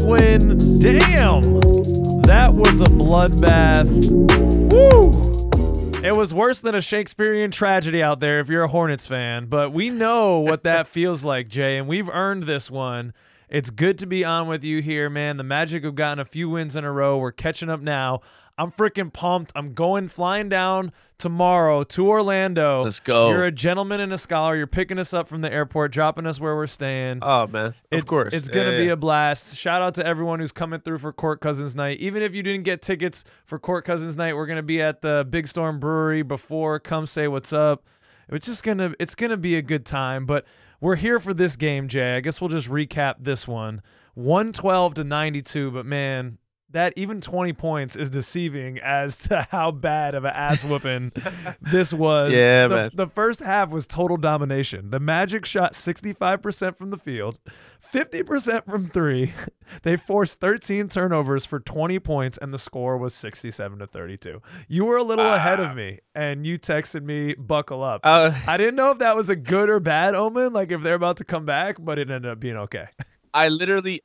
win. Damn, that was a bloodbath. Woo! It was worse than a Shakespearean tragedy out there if you're a Hornets fan, but we know what that feels like, Jay, and we've earned this one. It's good to be on with you here, man. The Magic have gotten a few wins in a row. We're catching up now. I'm freaking pumped. I'm flying down tomorrow to Orlando. Let's go. You're a gentleman and a scholar. You're picking us up from the airport, dropping us where we're staying. Oh, man. Of course. It's going to be a blast. Shout out to everyone who's coming through for Court Cousins Night. Even if you didn't get tickets for Court Cousins Night, we're going to be at the Big Storm Brewery before. Come say what's up. It's going to be a good time, but we're here for this game, Jay. I guess we'll just recap this one. 112-92, but man, that even 20 points is deceiving as to how bad of an ass whooping this was. Yeah, man. The first half was total domination. The Magic shot 65% from the field, 50% from three. They forced 13 turnovers for 20 points, and the score was 67-32. You were a little ahead of me, and you texted me, buckle up. I didn't know if that was a good or bad omen, like if they're about to come back, but it ended up being okay. I literally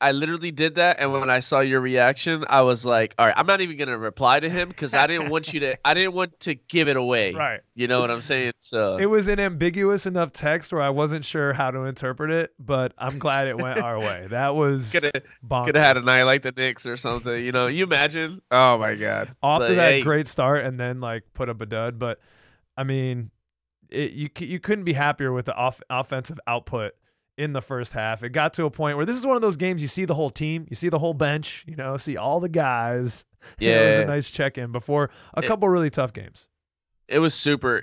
did that, and when I saw your reaction, I was like, all right, I'm not even gonna reply to him because I didn't want to give it away. Right. You know what I'm saying? So it was an ambiguous enough text where I wasn't sure how to interpret it, but I'm glad it went our way. That was could have had a night like the Knicks or something. You know, you imagine? Oh my God. Off to that great start and then like put up a dud, but I mean, you couldn't be happier with the offensive output in the first half. It got to a point where this is one of those games you see the whole team, you see the whole bench, you know, see all the guys. Yeah. It was a nice check-in before a couple really tough games. It was super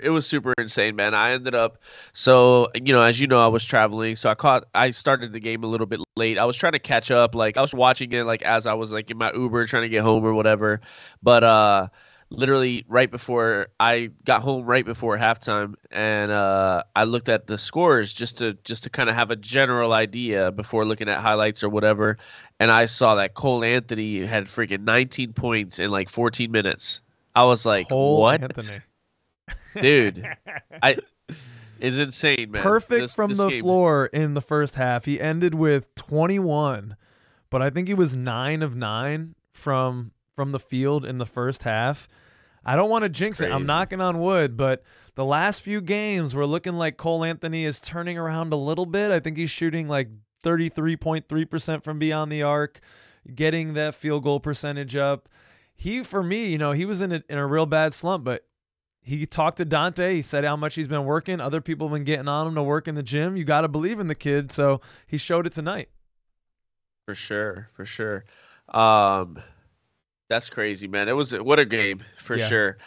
insane, man. I ended up, so, you know, as you know, I was traveling, so I started the game a little bit late. I was trying to catch up, like I was watching it like as I was like in my Uber trying to get home or whatever. But literally right before I got home, right before halftime, and I looked at the scores just to kind of have a general idea before looking at highlights or whatever, and I saw that Cole Anthony had freaking 19 points in like 14 minutes. I was like, what? Anthony. Dude, it's insane, man. Perfect from the floor in the first half. He ended with 21, but I think he was 9 of 9 from the field in the first half. I don't want to jinx it. I'm knocking on wood, but the last few games we're looking like Cole Anthony is turning around a little bit. I think he's shooting like 33.3% from beyond the arc, getting that field goal percentage up. For me, you know, he was in a real bad slump, but he talked to Dante. He said how much he's been working. Other people have been getting on him to work in the gym. You got to believe in the kid, so he showed it tonight. For sure. That's crazy, man. What a game for sure.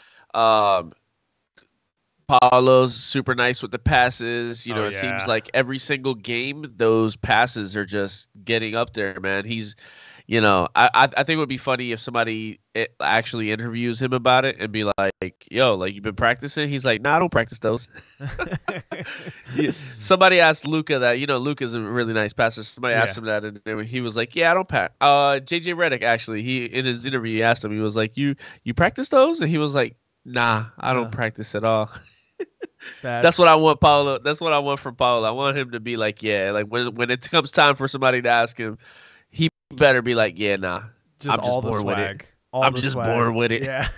Paolo's super nice with the passes. You know, it seems like every single game, those passes are just getting up there, man. He's, you know, I think it would be funny if somebody actually interviews him about it and be like, yo, like, you've been practicing? He's like, nah, I don't practice those. Somebody asked Luka that. You know, Luka's a really nice passer. Somebody asked him that, and he was like, yeah, I don't pass. JJ Redick, actually, in his interview, he asked him, he was like, you practice those? And he was like, nah, I don't practice at all. That's what I want, Paolo. That's what I want from Paolo. I want him to be like, yeah, like when it comes time for somebody to ask him, he better be like, yeah, nah. I'm just born with it. I'm just born with it. Yeah.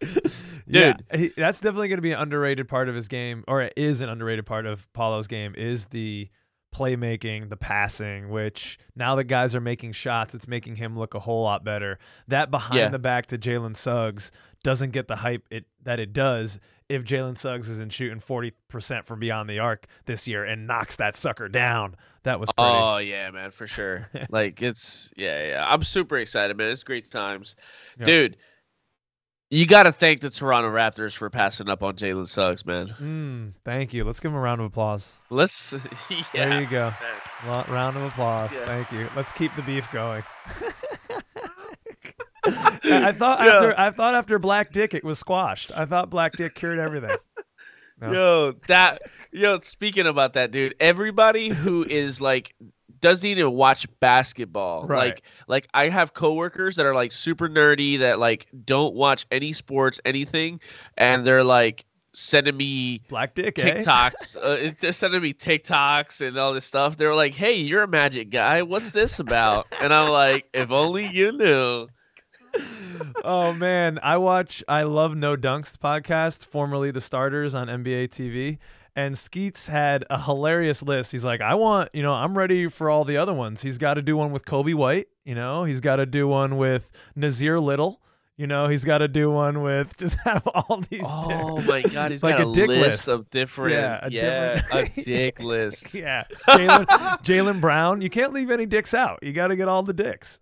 Dude. Yeah, that's definitely going to be an underrated part of his game, or it is an underrated part of Paulo's game, is the playmaking, the passing, which now that guys are making shots, it's making him look a whole lot better. That behind the back to Jalen Suggs doesn't get the hype that it does if Jalen Suggs isn't shooting 40% from beyond the arc this year and knocks that sucker down. That was pretty. Oh, yeah, man, for sure. Like, I'm super excited, man. It's great times. Yep. Dude, you got to thank the Toronto Raptors for passing up on Jalen Suggs, man. Thank you. Let's give him a round of applause. There you go. Round of applause. Yeah. Thank you. Let's keep the beef going. I thought after Black Dick it was squashed. I thought Black Dick cured everything. No. Speaking about that, dude, everybody who is like doesn't even watch basketball. Right. Like I have coworkers that are like super nerdy that like don't watch any sports, anything, and they're like sending me Black dick, TikToks. They're sending me TikToks and all this stuff. They're like, "Hey, you're a Magic guy. What's this about?" And I'm like, "If only you knew." Oh man, I love No Dunks podcast, formerly The Starters on NBA TV, and Skeets had a hilarious list. He's like, I'm ready for all the other ones. He's got to do one with Kobe White, he's got to do one with Nazir Little, he's got to do one with just have all these. Oh my God, he's like got a dick list of different. A dick list. Yeah, Jaylen Brown. You can't leave any dicks out. You got to get all the dicks.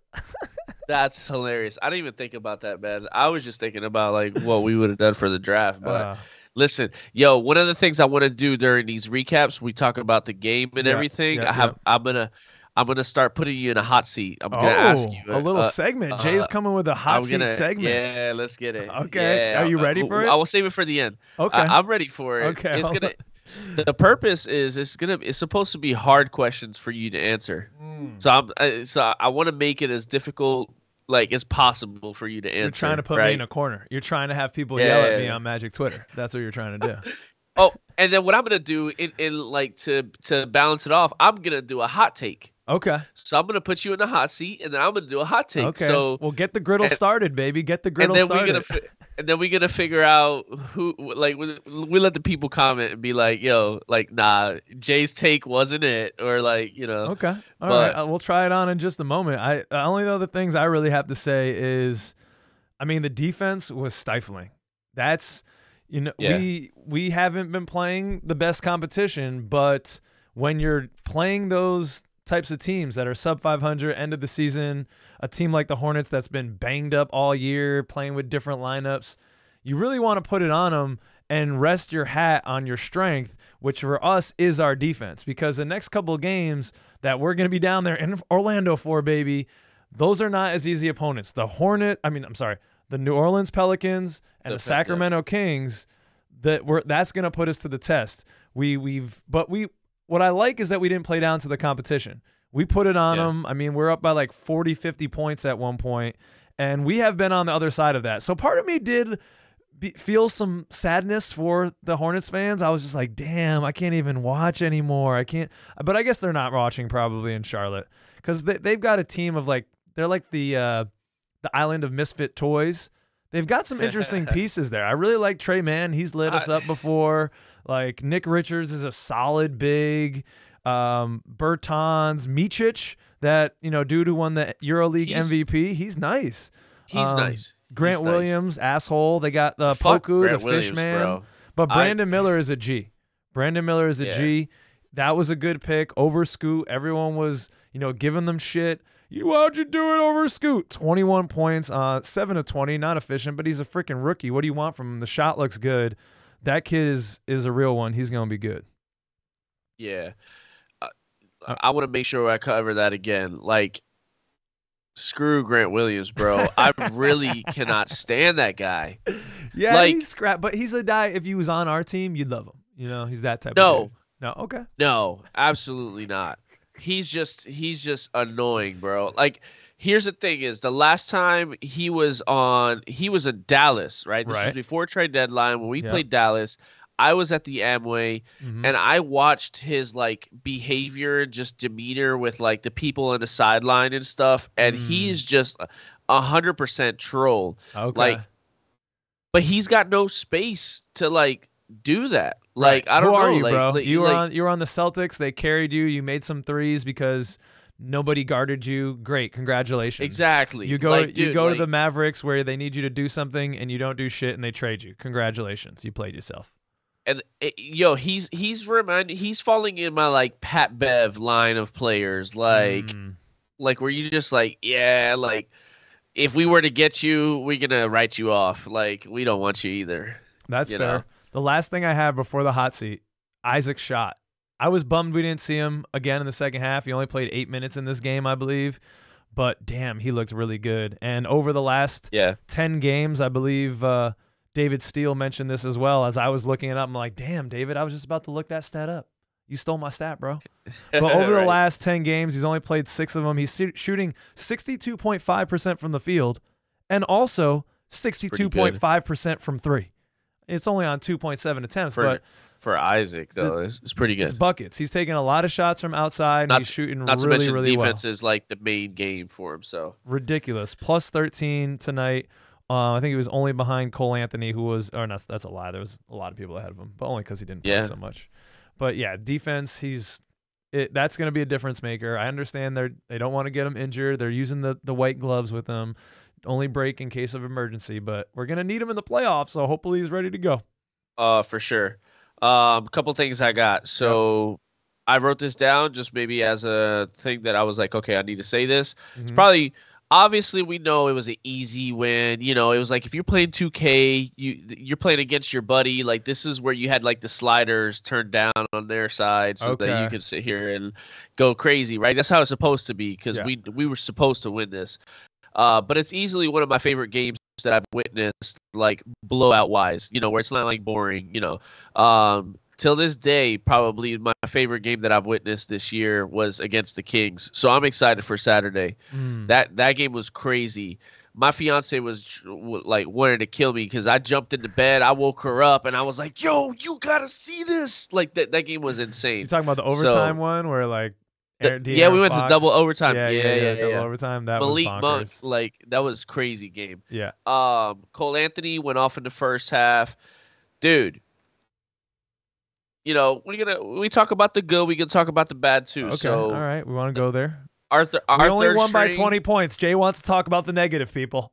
That's hilarious. I didn't even think about that, man. I was just thinking about like what we would have done for the draft. But listen, one of the things I want to do during these recaps, we talk about the game and everything. I'm gonna start putting you in a hot seat. I'm gonna ask you a little segment. Jay's coming with a hot seat segment. Yeah, let's get it. Okay, yeah. Are you ready for it? I will save it for the end. Okay, I'm ready for it. Okay, the purpose is it's supposed to be hard questions for you to answer. So I want to make it as difficult as possible for you to answer. You're trying to put me in a corner. You're trying to have people yell at me on Magic Twitter. That's what you're trying to do. Oh, and then what I'm gonna do to balance it off, I'm gonna do a hot take. Okay. So I'm gonna put you in the hot seat, and then I'm gonna do a hot take. Okay. So we'll get the griddle started, baby. Get the griddle started. And then we're gonna figure out who. We let the people comment and be like, "Yo, nah, Jay's take wasn't it," or Okay. All right. We'll try it on in just a moment. The only other things I really have to say is, the defense was stifling. That's. We haven't been playing the best competition, but when you're playing those types of teams that are sub 500 end of the season, a team like the Hornets that's been banged up all year, playing with different lineups, you really want to put it on them and rest your hat on your strength, which for us is our defense, because the next couple of games that we're going to be down there in Orlando for, baby, those are not as easy opponents. The New Orleans Pelicans and the Sacramento Kings, that's going to put us to the test. What I like is that we didn't play down to the competition. We put it on them. We're up by like 40, 50 points at one point, and we have been on the other side of that. So part of me did feel some sadness for the Hornets fans. I was just like, damn, I can't even watch anymore. I can't. But I guess they're not watching probably in Charlotte because they've got a team of they're like the island of misfit toys. They've got some interesting pieces there. I really like Trey Mann. He's lit us up before. Like Nick Richards is a solid big. Bertans, Micic, that dude who won the EuroLeague MVP. He's nice. He's nice. Grant Williams, asshole. They got the Poku, the Fishman. Bro. But Brandon Miller is a G. Brandon Miller is a G. That was a good pick over Scoot. Everyone was giving them shit. How'd you do it over Scoot? 21 points, 7 of 20, not efficient, but he's a freaking rookie. What do you want from him? The shot looks good. That kid is a real one. He's going to be good. Yeah. I want to make sure I cover that again. Screw Grant Williams, bro. I really cannot stand that guy. Yeah, he's scrap, but he's a guy, if he was on our team, you'd love him. He's that type of dude. No, okay. No, absolutely not. He's just annoying, bro. Here's the thing is the last time he was in Dallas, right? This was before trade deadline when we played Dallas. I was at the Amway and I watched his behavior, just demeanor with the people on the sideline and stuff. And he's just 100% troll. Okay. But he's got no space to do that. I don't know. Who are you, bro? You were on the Celtics. They carried you. You made some threes because nobody guarded you. Great, congratulations. Exactly. You go to the Mavericks where they need you to do something and you don't do shit and they trade you. Congratulations, you played yourself. And he's falling in my Pat Bev line of players, where you just if we were to get you, we're gonna write you off. We don't want you either. That's fair. The last thing I have before the hot seat, Isaac shot. I was bummed we didn't see him again in the second half. He only played 8 minutes in this game, I believe. But damn, he looked really good. And over the last 10 games, I believe David Steele mentioned this as well. As I was looking it up, I'm like, damn, David, I was just about to look that stat up. You stole my stat, bro. But over the last 10 games, he's only played 6 of them. He's shooting 62.5% from the field and also 62.5% from 3. It's only on 2.7 attempts, but for Isaac though, it's pretty good. It's buckets. He's taking a lot of shots from outside, and he's shooting not really, to mention really well. defense is like the main game for him. So ridiculous. Plus 13 tonight. I think he was only behind Cole Anthony, who was, or not, that's a lie. There was a lot of people ahead of him, but only because he didn't play so much. But yeah, defense, that's going to be a difference maker. I understand they don't want to get him injured. They're using the white gloves with him, only break in case of emergency. But we're going to need him in the playoffs, so hopefully he's ready to go. For sure. Couple things I got. So I wrote this down just maybe as a thing that I was like, okay, I need to say this. Mm-hmm. It's probably. Obviously, we know it was an easy win. You know, it was like if you're playing 2K, you're playing against your buddy. Like, this is where you had, like, the sliders turned down on their side so that you could sit here and go crazy, right? That's how it's supposed to be because we were supposed to win this. But it's easily one of my favorite games that I've witnessed, like, blowout-wise, you know, where it's not, like, boring, you know. Till this day, probably my favorite game that I've witnessed this year was against the Kings. So I'm excited for Saturday. That game was crazy. My fiance was like wanted to kill me because I jumped into bed. I woke her up and I was like, "Yo, you gotta see this!" Like that game was insane. You talking about the overtime one where like? We went to double overtime. Yeah, double overtime. That Malik was bonkers. Monk, like that was crazy game. Yeah. Cole Anthony went off in the first half, dude. You know, we talk about the good, we can talk about the bad too. Okay, so, all right, we want to go there. We only won by 20 points. Jay wants to talk about the negative, people.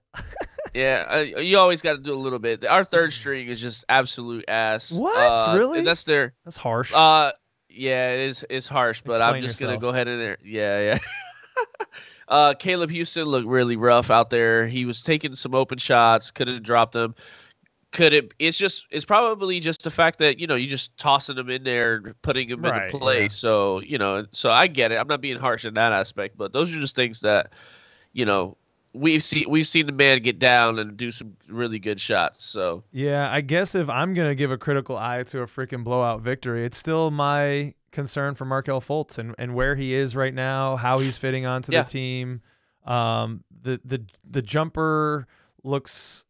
Yeah, you always got to do a little bit. Our third string is just absolute ass. What? Really? And that's harsh. Yeah, it's harsh, but Explain I'm just yourself. gonna go ahead and there. Yeah. Caleb Houston looked really rough out there. He was taking some open shots, couldn't drop them. It's probably just the fact that, you know, you just tossing them in there, putting them into play. Yeah. So, you know, so I get it. I'm not being harsh in that aspect, but those are just things that, you know, we've seen the man get down and do some really good shots. So yeah, I guess if I'm gonna give a critical eye to a freaking blowout victory, it's still my concern for Markelle Fultz and where he is right now, how he's fitting onto the team. The jumper looks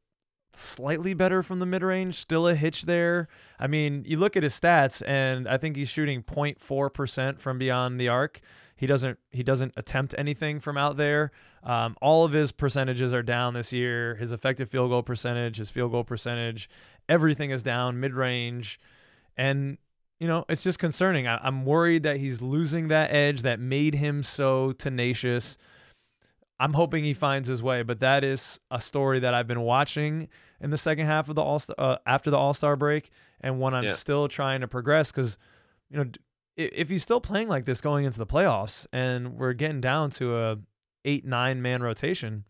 slightly better from the mid-range, still a hitch there. I mean, you look at his stats, and I think he's shooting 0.4% from beyond the arc. He doesn't attempt anything from out there. All of his percentages are down this year. His effective field goal percentage, his field goal percentage, everything is down mid-range. And, you know, it's just concerning. I'm worried that he's losing that edge that made him so tenacious. I'm hoping he finds his way, but that is a story that I've been watching in the second half of the after the All-Star break, and one I'm still trying to progress because, you know, if he's still playing like this going into the playoffs and we're getting down to a 8-9 man rotation,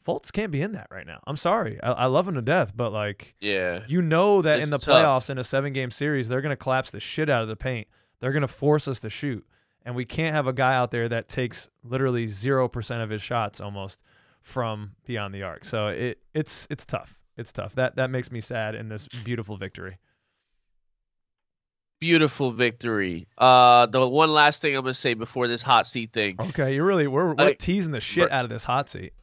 Fultz can't be in that right now. I'm sorry. I love him to death, but like, you know that in the playoffs in a 7-game series, they're going to collapse the shit out of the paint. They're going to force us to shoot. And we can't have a guy out there that takes literally 0% of his shots almost from beyond the arc. So it's tough. It's tough. That makes me sad in this beautiful victory. Beautiful victory. The one last thing I'm gonna say before this hot seat thing. Okay, we're teasing the shit out of this hot seat.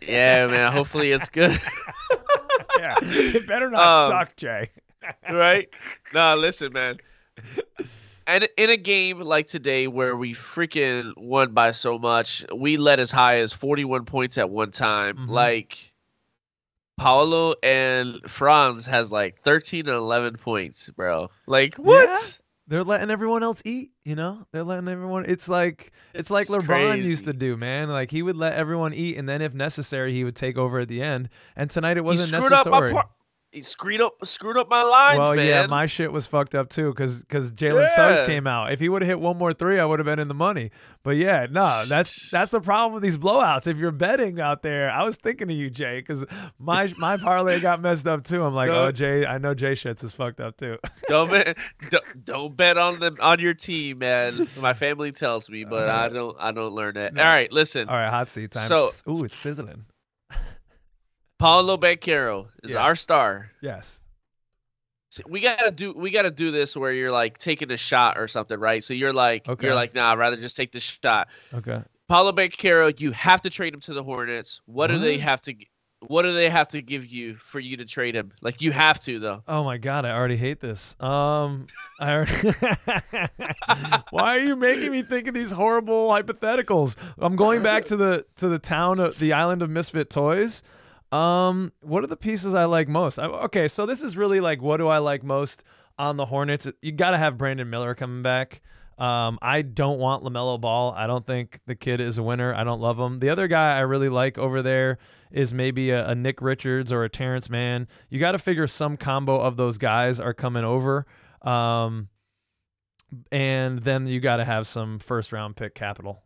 Yeah, man. Hopefully it's good. Yeah, it better not suck, Jay. Right? No, listen, man. And in a game like today where we freaking won by so much, we led as high as 41 points at one time. Mm-hmm. Like, Paolo and Franz has like 13 and 11 points, bro. Like, what? Yeah. They're letting everyone else eat, you know? They're letting everyone – it's like LeBron crazy. Used to do, man. Like, he would let everyone eat, and then if necessary, he would take over at the end. And tonight it wasn't necessary. He screwed up my lines, man. Well, yeah, my shit was fucked up too because Jalen Suggs came out. If he would have hit one more three, I would have been in the money. But yeah, no, that's the problem with these blowouts. If you're betting out there, I was thinking of you, Jay, because my parlay got messed up too. I'm like, oh, Jay, I know Jay shits is fucked up too. Don't bet on your team, man. My family tells me, but I don't learn that. No. All right, listen. All right, hot seat time. So, it's sizzling. Paolo Banchero is our star. Yes. So we gotta do this where you're like taking a shot or something, right? So you're like, nah, I'd rather just take the shot. Okay. Paolo Banchero, you have to trade him to the Hornets. What do they have to? What do they have to give you for you to trade him? Like, you have to, though. Oh my God, I already hate this. I already Why are you making me think of these horrible hypotheticals? I'm going back to the town of the island of misfit toys. What are the pieces I like most? Okay, so this is really like, what do I like most on the Hornets? You got to have Brandon Miller coming back. I don't want LaMelo Ball. I don't think the kid is a winner. I don't love him. The other guy I really like over there is maybe a Nick Richards or a Terrence Mann. You got to figure some combo of those guys are coming over. And then you got to have some first-round pick capital.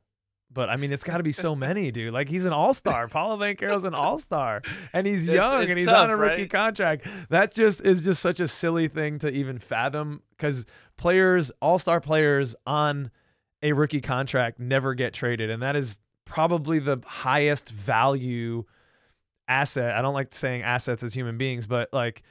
But, I mean, it's got to be so many, dude. Like, he's an all-star. Paulo Banchero's an all-star. And he's young, and he's tough, on a rookie contract. That is just such a silly thing to even fathom, because all-star players on a rookie contract never get traded. And that is probably the highest value asset. I don't like saying assets as human beings, but, like,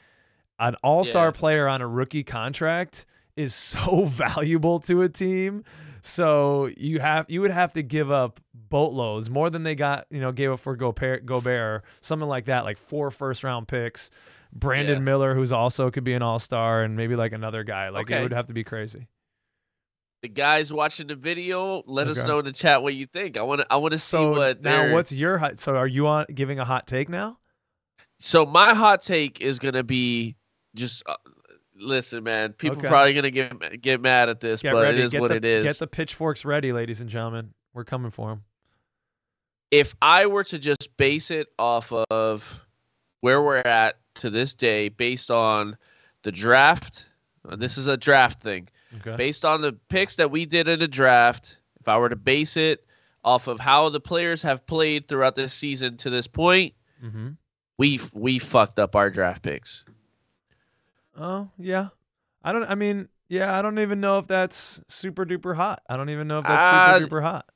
an all-star player on a rookie contract is so valuable to a team. So you would have to give up boatloads, more than they gave up for Gobert or something like that, like 4 first-round picks, Brandon Miller, who's also could be an all-star, and maybe like another guy. Like, it would have to be crazy. The guys watching the video, let us know in the chat what you think. I want to see what. Now, what's your hot? So, are you on giving a hot take now? So my hot take is gonna be just. Listen, man, people probably going to get mad at this, but it is what it is. Get the pitchforks ready, ladies and gentlemen. We're coming for them. If I were to just base it off of where we're at to this day, based on the draft, this is a draft thing, based on the picks that we did in the draft, if I were to base it off of how the players have played throughout this season to this point, we fucked up our draft picks. Oh, yeah. I don't even know if that's super duper hot. I don't even know if that's super duper hot.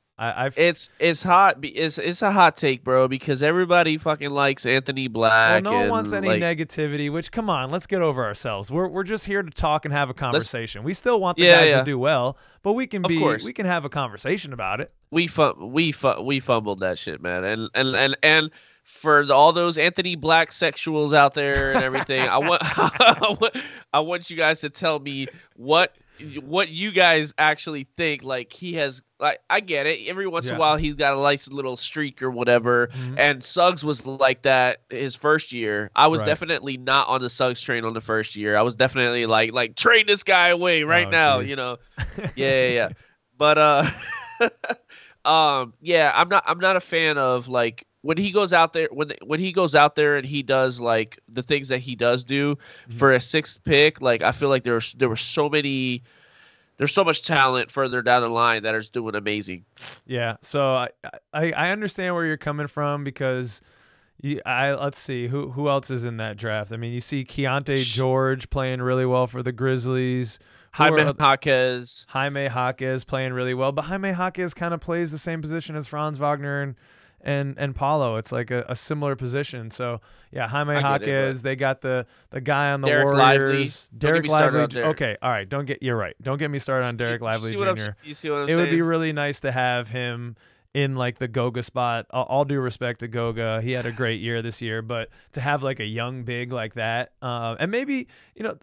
It's hot. It's a hot take, bro, because everybody fucking likes Anthony Black. Well, no one wants any negativity, which, come on, let's get over ourselves. We're just here to talk and have a conversation. We still want the guys to do well, but we can have a conversation about it. We fumbled that shit, man. And for all those Anthony Black sexuals out there and everything, I want you guys to tell me what you guys actually think. Like, he has, like, I get it. Every once in a while, he's got a nice little streak or whatever. And Suggs was like that his first year. I was definitely not on the Suggs train on the first year. I was definitely like trade this guy away right now. Geez. You know, yeah. But I'm not a fan of, like, when he goes out there, when he goes out there and he does, like, the things that he does do for a 6th pick, like, I feel like there's so much talent further down the line that is doing amazing. Yeah, so I understand where you're coming from, because let's see who else is in that draft. I mean, you see Keontae George playing really well for the Grizzlies. Jaime Jaquez playing really well, but Jaime Jaquez kind of plays the same position as Franz Wagner and Paulo. It's like a similar position. So yeah, Jaime Jaquez. They got the guy on the Derek Warriors. Lively. Derek Lively. Okay, all right. You're right. Don't get me started on Derek Lively Jr. You see what I'm saying? It would be really nice to have him in, like, the Goga spot. All due respect to Goga, he had a great year this year, but to have, like, a young big like that, and maybe,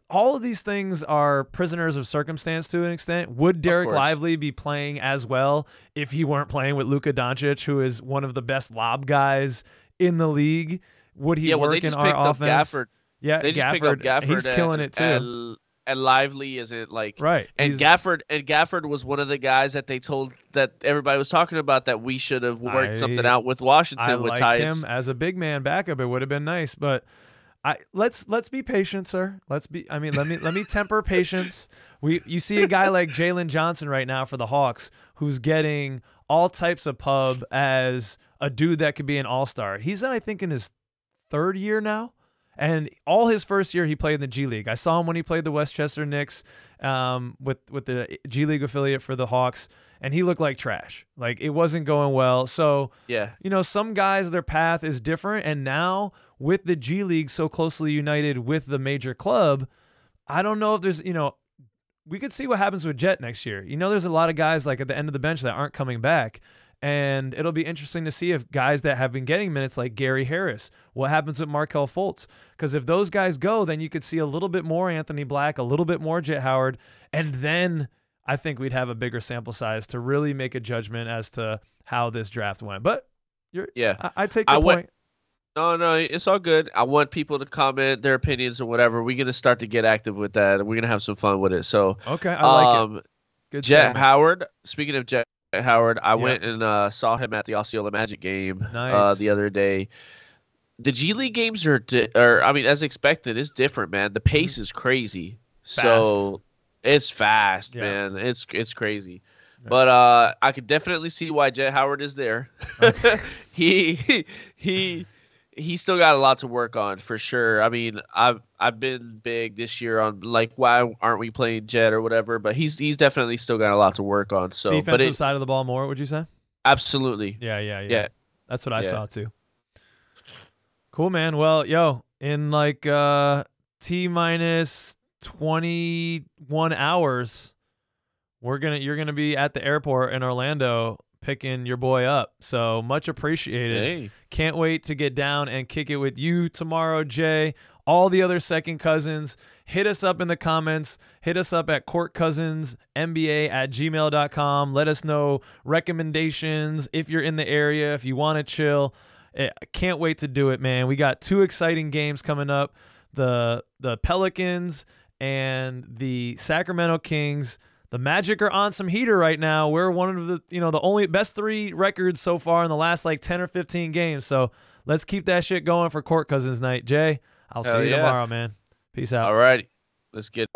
all of these things are prisoners of circumstance to an extent. Would Derek Lively be playing as well if he weren't playing with Luka Doncic, who is one of the best lob guys in the league? Would he work in our offense? Yeah, they just pick up Gafford. He's killing it too. And Lively isn't, like, right. And Gafford was one of the guys that they told that everybody was talking about that we should have worked something out with Washington. I with like him as a big man backup. It would have been nice, but let's be patient, sir. Let me temper patience. You see a guy like Jalen Johnson right now for the Hawks, who's getting all types of pub as a dude that could be an all-star. He's I think in his 3rd year now. And all his first year, he played in the G League. I saw him when he played the Westchester Knicks with the G League affiliate for the Hawks, and he looked like trash. Like, it wasn't going well. So, yeah, some guys, their path is different. And now with the G League so closely united with the major club, I don't know if there's, we could see what happens with Jet next year. There's a lot of guys, like, at the end of the bench that aren't coming back. And it'll be interesting to see if guys that have been getting minutes like Gary Harris, what happens with Markelle Fultz. Because if those guys go, then you could see a little bit more Anthony Black, a little bit more Jet Howard, and then I think we'd have a bigger sample size to really make a judgment as to how this draft went. But I take your point. No, it's all good. I want people to comment their opinions or whatever. We're gonna start to get active with that, and we're gonna have some fun with it. So okay, I like it. Good Jet segment. Howard. Speaking of Jet Howard, I went and saw him at the Osceola Magic game the other day. The G League games are I mean, as expected, it's different, man. The pace is crazy. Fast. So it's fast, man. It's crazy. Yeah. But I could definitely see why Jet Howard is there. Okay. He still got a lot to work on for sure. I mean, I've been big this year on like why aren't we playing Jet or whatever, but he's definitely still got a lot to work on. So defensive side of the ball more, would you say? Absolutely. Yeah. That's what I saw too. Cool, man. Well, in like T-minus 21 hours, you're gonna be at the airport in Orlando picking your boy up. So much appreciated. Hey. Can't wait to get down and kick it with you tomorrow, Jay. All the other second cousins, hit us up in the comments. Hit us up at courtcousinsnba@gmail.com. Let us know recommendations if you're in the area, if you want to chill. I can't wait to do it, man. We got 2 exciting games coming up. The Pelicans and the Sacramento Kings. The Magic are on some heater right now. We're one of the, the only best 3 records so far in the last like 10 or 15 games. So let's keep that shit going for Court Cousins night. Jay, I'll see you tomorrow, man. Peace out. All right. Let's get